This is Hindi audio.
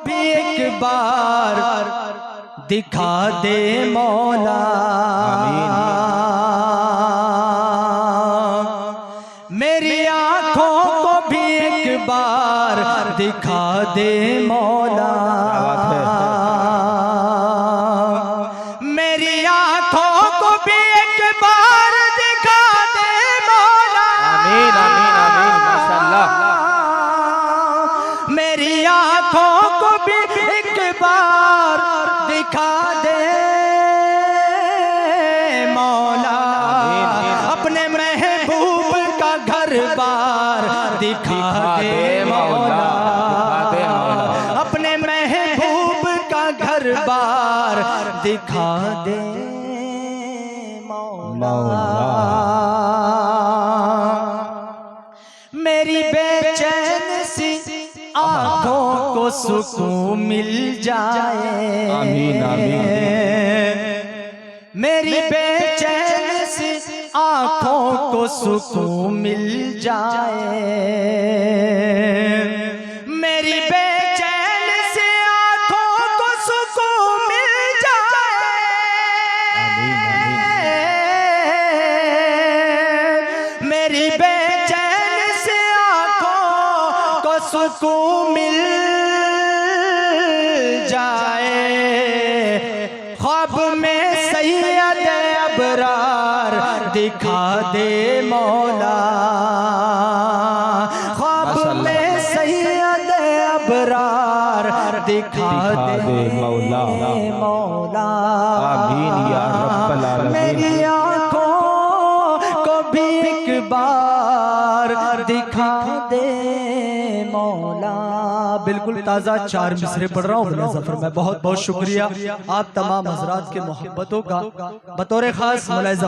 भी एक बार दिखा दे मौला। मेरी आंखों को भी एक बार दिखा दे मौला। मेरी आंखों को भी एक बार दिखा दे मौला। आमीन आमीन आमीन माशाअल्लाह। मेरी आंखों को भी एक बार दिखा दे मौला। अपने महबूब का घर बार दिखा दे मौला। अपने महबूब का घर बार दिखा दे मौला। मेरी बेचैन सी आँखों को सुकून मिल जाए। आमीन आमीन। मेरी बेचैन सी आँखों को सुकून मिल जाए। मेरी बेचैन सी आँखों को सुकून मिल जाए। मेरी बेचैन सी आँखों को सुकून मिल जाए। ख्वाब में सैयद अबरार दिखा दे मौला। ख्वाब में सैयद अबरार दिखा दे मौला। आमीन या रब्बल आलमीन। मेरी आँखों को भी एक बार दिखा दे मौला। बिल्कुल ताज़ा 4 मिसरे पढ़ रहा हूँ जफर में। बहुत बहुत शुक्रिया आप तमाम हजरात के मोहब्बतों का। बतौर खास मुलाहिज़ा